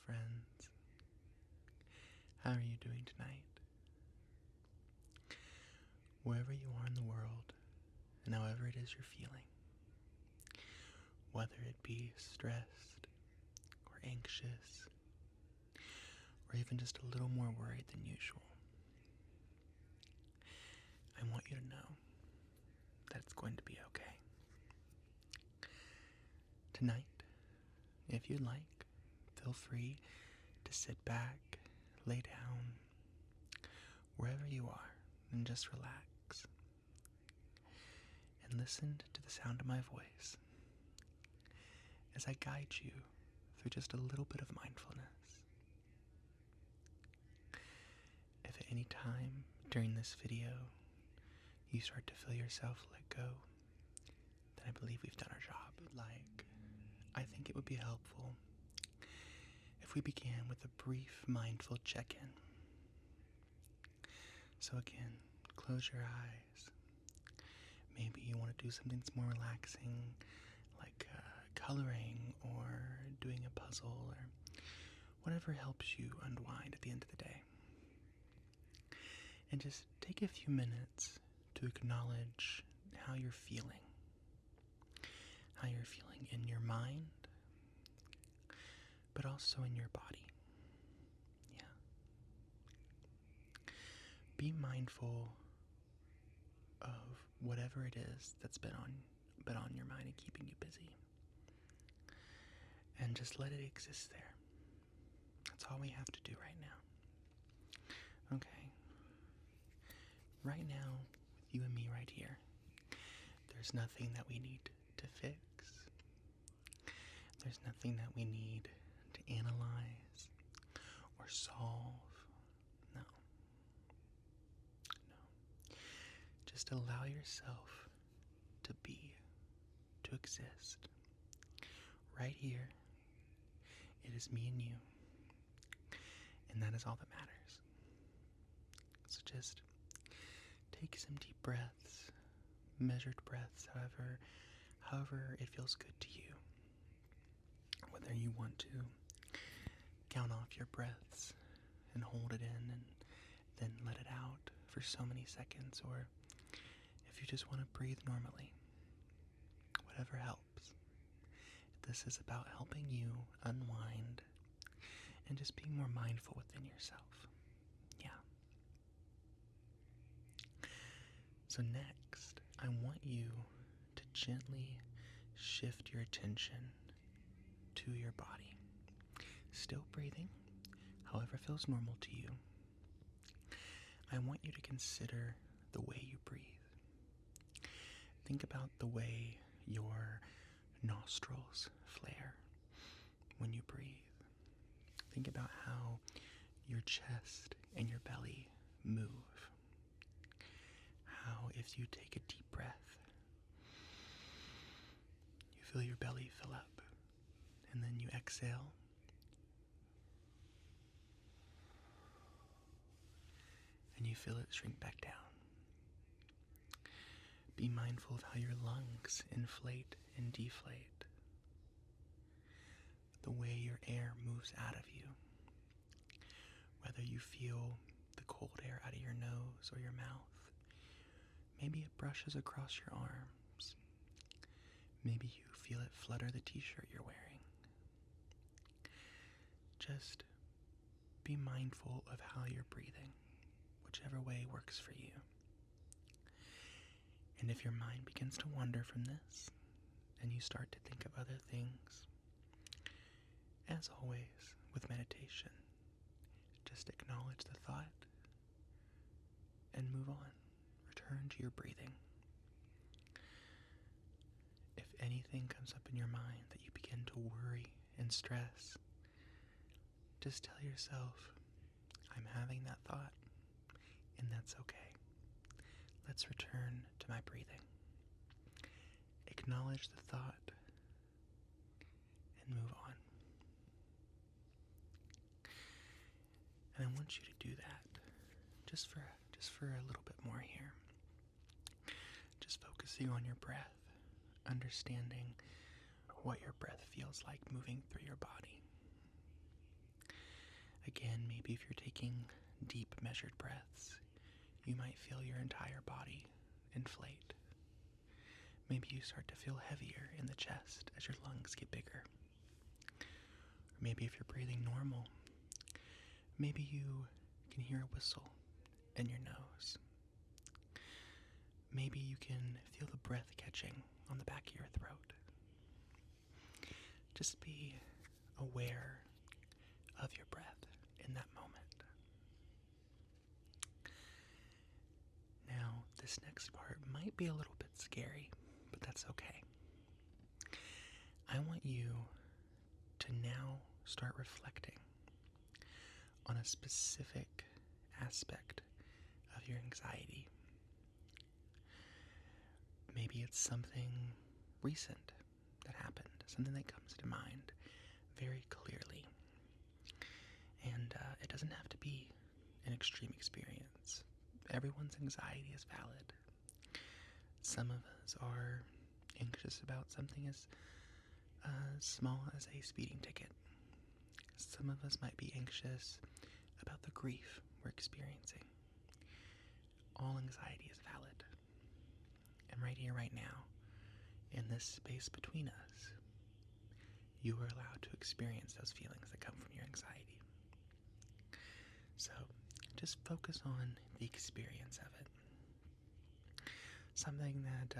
friends. How are you doing tonight? Wherever you are in the world, and however it is you're feeling, whether it be stressed, or anxious, or even just a little more worried than usual, I want you to know that it's going to be okay. Tonight, if you'd like, feel free to sit back, lay down, wherever you are, and just relax. And listen to the sound of my voice as I guide you through just a little bit of mindfulness. If at any time during this video you start to feel yourself let go, then I believe we've done our job. I think it would be helpful if we began with a brief mindful check-in. So again, close your eyes. Maybe you want to do something that's more relaxing, like coloring or doing a puzzle or whatever helps you unwind at the end of the day. And just take a few minutes to acknowledge how you're feeling. How you're feeling in your mind, but also in your body. Yeah. Be mindful of whatever it is that's been on your mind and keeping you busy. And just let it exist there. That's all we have to do right now. Okay. Right now, with you and me right here, there's nothing that we need to fix. There's nothing that we need to analyze or solve. No. Just allow yourself to be, to exist. Right here, it is me and you. And that is all that matters. So just take some deep breaths, measured breaths, however it feels good to you. Whether you want to count off your breaths and hold it in and then let it out for so many seconds, or if you just want to breathe normally, whatever helps. This is about helping you unwind and just being more mindful within yourself. Yeah. So next, I want you to gently shift your attention to your body. Still breathing, however feels normal to you. I want you to consider the way you breathe. Think about the way your nostrils flare when you breathe. Think about how your chest and your belly move. How if you take a deep breath, you feel your belly fill up, and then you exhale, and you feel it shrink back down. Be mindful of how your lungs inflate and deflate. The way your air moves out of you. Whether you feel the cold air out of your nose or your mouth. Maybe it brushes across your arms. Maybe you feel it flutter the t-shirt you're wearing. Just be mindful of how you're breathing, whichever way works for you. And if your mind begins to wander from this, and you start to think of other things, as always with meditation, just acknowledge the thought and move on. Return to your breathing. If anything comes up in your mind that you begin to worry and stress, just tell yourself, I'm having that thought, and that's okay. Let's return to my breathing. Acknowledge the thought and move on. And I want you to do that just for a little bit more here. Just focusing on your breath, understanding what your breath feels like moving through your body. Again, maybe if you're taking deep, measured breaths, you might feel your entire body inflate. Maybe you start to feel heavier in the chest as your lungs get bigger. Or maybe if you're breathing normal, maybe you can hear a whistle in your nose. Maybe you can feel the breath catching on the back of your throat. Just be aware of your breath in that moment. Now, this next part might be a little bit scary, but that's okay. I want you to now start reflecting on a specific aspect of your anxiety. Maybe it's something recent that happened, something that comes to mind very clearly. And it doesn't have to be an extreme experience. Everyone's anxiety is valid. Some of us are anxious about something as small as a speeding ticket. Some of us might be anxious about the grief we're experiencing. All anxiety is valid. And right here, right now, in this space between us, you are allowed to experience those feelings that come from your anxiety. So, just focus on the experience of it. Something that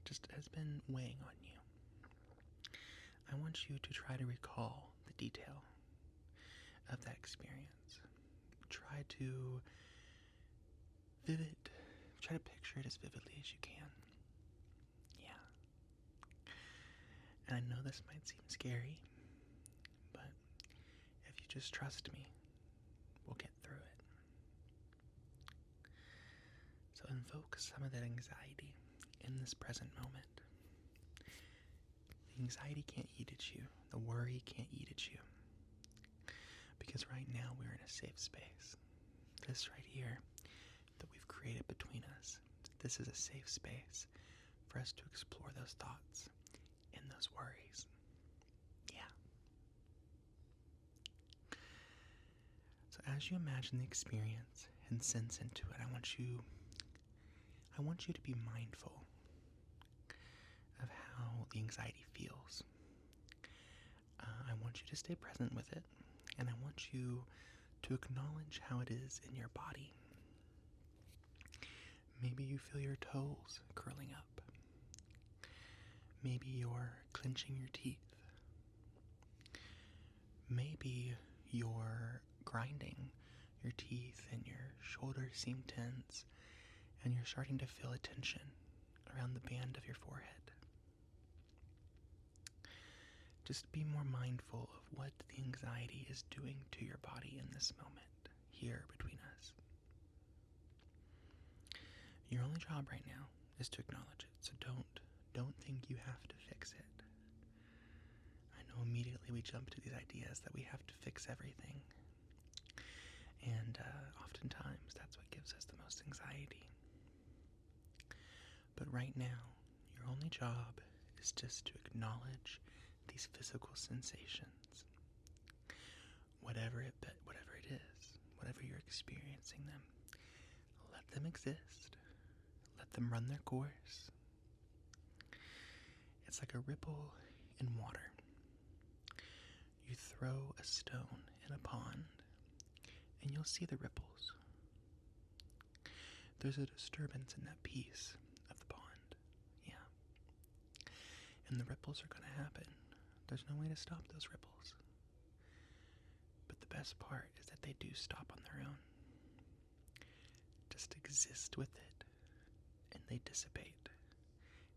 just has been weighing on you. I want you to try to recall the detail of that experience. Try to picture it as vividly as you can. Yeah. And I know this might seem scary, but if you just trust me, we'll get through it. So invoke some of that anxiety in this present moment. The anxiety can't eat at you. The worry can't eat at you. Because right now we're in a safe space. This right here that we've created between us, this is a safe space for us to explore those thoughts and those worries. Yeah. So as you imagine the experience and sense into it, I want you to be mindful of how the anxiety feels. I want you to stay present with it, and I want you to acknowledge how it is in your body. Maybe you feel your toes curling up. Maybe you're clenching your teeth. Maybe you're grinding your teeth and your shoulders seem tense, and you're starting to feel a tension around the band of your forehead. Just be more mindful of what the anxiety is doing to your body in this moment, here between us. Your only job right now is to acknowledge it, so don't think you have to fix it. I know immediately we jump to these ideas that we have to fix everything, and oftentimes that's what gives us the most anxiety. But right now, your only job is just to acknowledge these physical sensations. Whatever it is, whatever you're experiencing them, let them exist. Let them run their course. It's like a ripple in water. You throw a stone in a pond, and you'll see the ripples. There's a disturbance in that piece of the pond. Yeah. And the ripples are going to happen. There's no way to stop those ripples. But the best part is that they do stop on their own. Just exist with it, and they dissipate,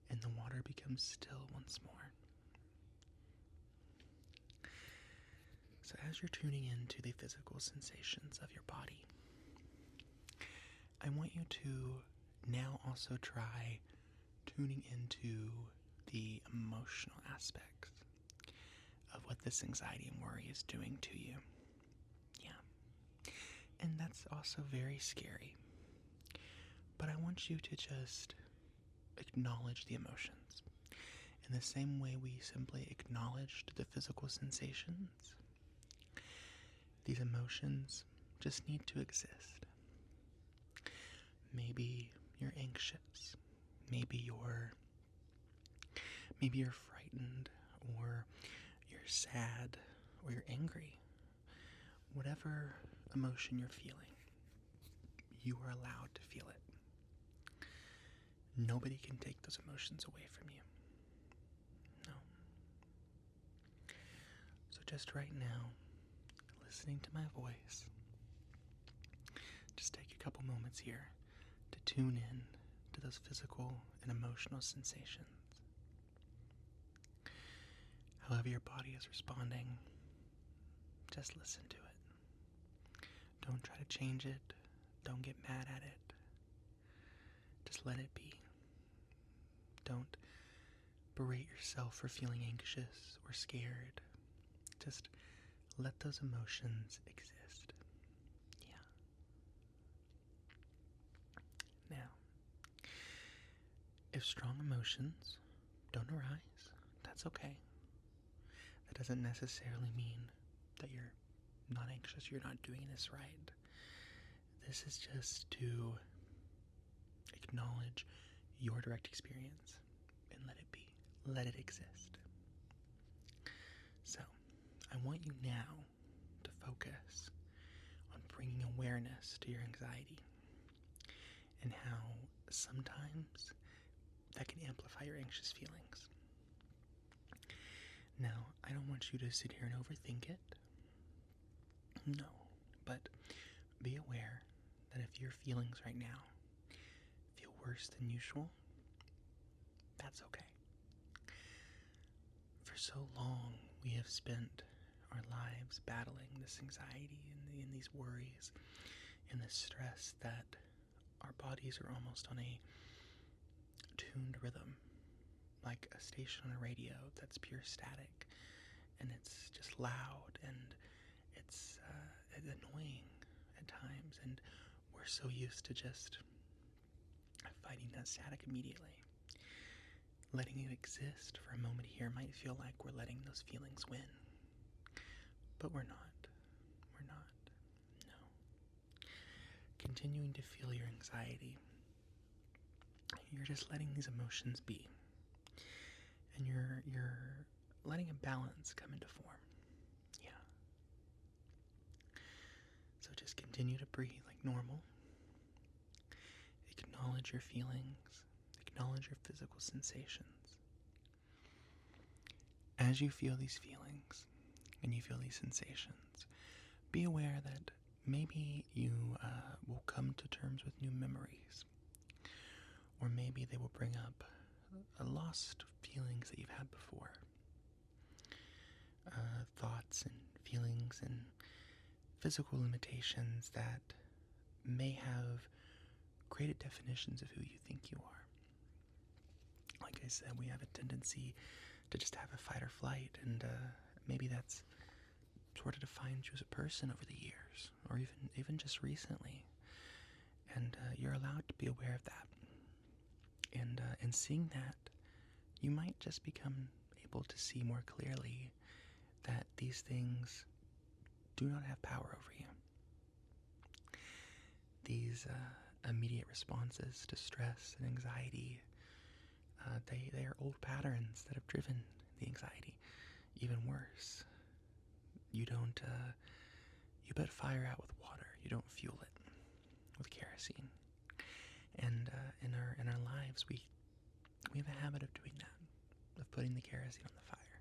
and the water becomes still once more. So as you're tuning into the physical sensations of your body, I want you to now also try tuning into the emotional aspects of what this anxiety and worry is doing to you. Yeah. And that's also very scary. But I want you to just acknowledge the emotions. In the same way we simply acknowledged the physical sensations, these emotions just need to exist. Maybe you're anxious. Maybe you're frightened, or you're sad, or you're angry. Whatever emotion you're feeling, you are allowed to feel it. Nobody can take those emotions away from you. No. So just right now, listening to my voice, just take a couple moments here to tune in to those physical and emotional sensations. However your body is responding, just listen to it. Don't try to change it. Don't get mad at it. Just let it be. Don't berate yourself for feeling anxious or scared. Just let those emotions exist. Yeah. Now, if strong emotions don't arise, that's okay. That doesn't necessarily mean that you're not anxious, you're not doing this right. This is just to acknowledge your direct experience and let it be. Let it exist. So, I want you now to focus on bringing awareness to your anxiety and how sometimes that can amplify your anxious feelings. Now, I don't want you to sit here and overthink it. No, but be aware that if your feelings right now feel worse than usual, that's okay. For so long, we have spent our lives battling this anxiety and these worries and this stress that our bodies are almost on a tuned rhythm, like a station on a radio that's pure static, and it's just loud and it's annoying at times, and we're so used to just fighting that static immediately. Letting it exist for a moment here might feel like we're letting those feelings win, but we're not. We're not. No. Continuing to feel your anxiety, you're just letting these emotions be, and you're letting a balance come into form. Yeah. So just continue to breathe like normal. Acknowledge your feelings. Acknowledge your physical sensations. As you feel these feelings and you feel these sensations, be aware that maybe you will come to terms with new memories, or maybe they will bring up lost feelings that you've had before, thoughts and feelings and physical limitations that may have created definitions of who you think you are. Like I said, we have a tendency to just have a fight or flight, and maybe that's sort of defined you as a person over the years, or even just recently. And you're allowed to be aware of that. And in seeing that, you might just become able to see more clearly that these things do not have power over you. These immediate responses to stress and anxiety, they are old patterns that have driven the anxiety. Even worse, you put fire out with water. You don't fuel it with kerosene. And in our lives, we have a habit of doing that, of putting the kerosene on the fire.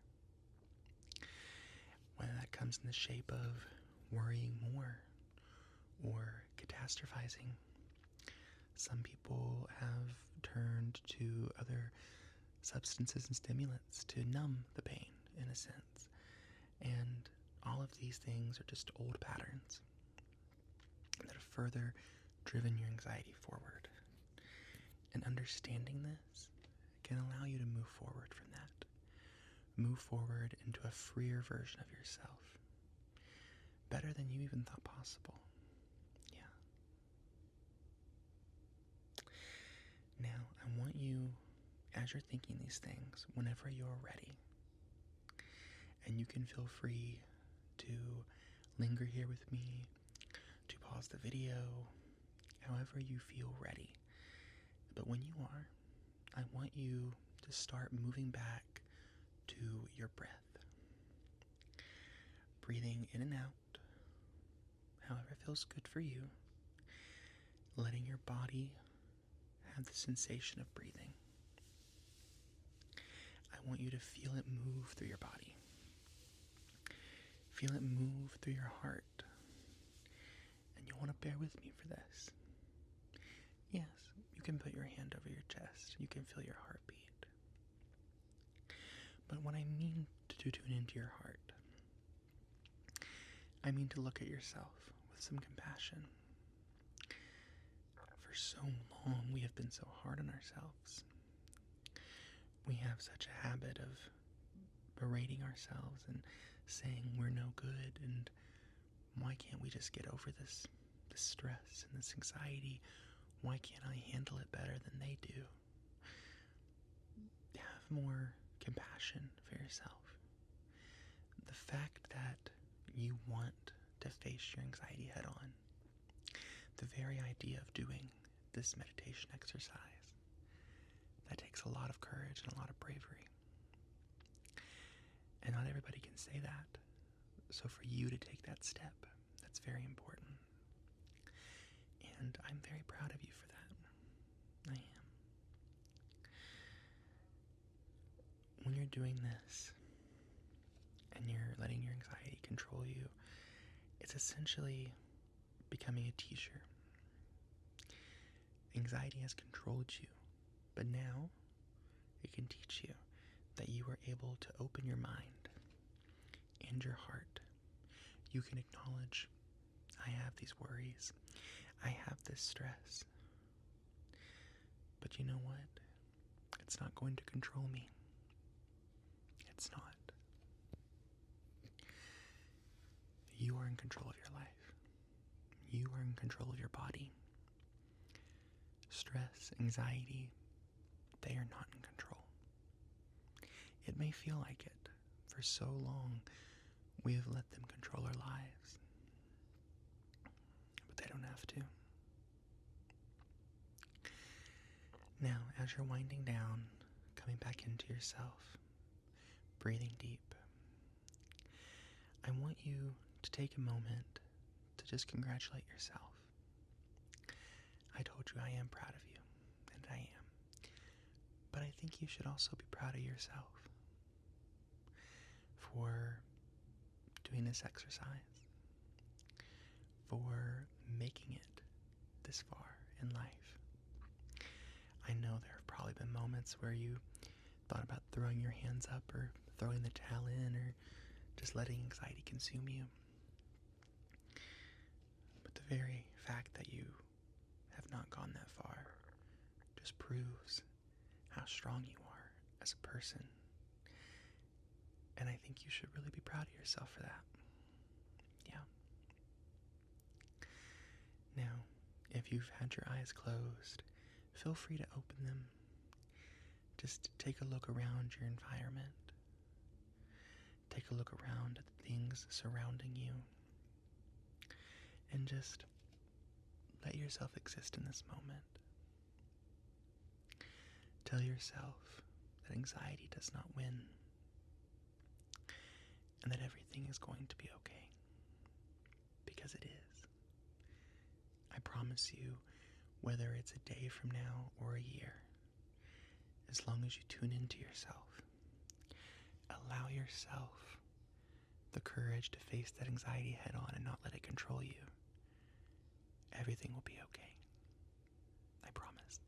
Whether that comes in the shape of worrying more or catastrophizing. Some people have turned to other substances and stimulants to numb the pain, in a sense. And all of these things are just old patterns that have further driven your anxiety forward. And understanding this can allow you to move forward from that. Move forward into a freer version of yourself. Better than you even thought possible. Yeah. Now, I want you, as you're thinking these things, whenever you're ready, and you can feel free to linger here with me, to pause the video, however you feel ready. But when you are, I want you to start moving back to your breath. Breathing in and out, however feels good for you. Letting your body have the sensation of breathing. I want you to feel it move through your body. Feel it move through your heart. And you want to bear with me for this. Yes, you can put your hand over your chest. You can feel your heartbeat. But what I mean to tune into your heart, I mean to look at yourself with some compassion. For so long, we have been so hard on ourselves. We have such a habit of berating ourselves and saying we're no good, and why can't we just get over this stress and this anxiety? Why can't I handle it better than they do? Have more compassion for yourself. The fact that you want to face your anxiety head on, the very idea of doing this meditation exercise, that takes a lot of courage and a lot of bravery. And not everybody can say that. So for you to take that step, that's very important. And I'm very proud of you for that. I am. When you're doing this, and you're letting your anxiety control you, it's essentially becoming a teacher. Anxiety has controlled you, but now it can teach you that you are able to open your mind and your heart. You can acknowledge, I have these worries, I have this stress, but you know what? It's not going to control me. It's not. You are in control of your life. You are in control of your body. Stress, anxiety, they are not in control. It may feel like it. For so long, we have let them control our lives. But they don't have to. Now, as you're winding down, coming back into yourself, breathing deep, I want you to take a moment to just congratulate yourself. I told you I am proud of you, and I am. But I think you should also be proud of yourself for doing this exercise, for making it this far in life. I know there have probably been moments where you thought about throwing your hands up or throwing the towel in or just letting anxiety consume you. But the very fact that you have not gone that far just proves how strong you are as a person. And I think you should really be proud of yourself for that. Yeah. Now, if you've had your eyes closed, feel free to open them. Just take a look around your environment. Take a look around at the things surrounding you. And just let yourself exist in this moment. Tell yourself that anxiety does not win. And that everything is going to be okay. Because it is. I promise you, whether it's a day from now or a year, as long as you tune into yourself, allow yourself the courage to face that anxiety head on and not let it control you, everything will be okay. I promise.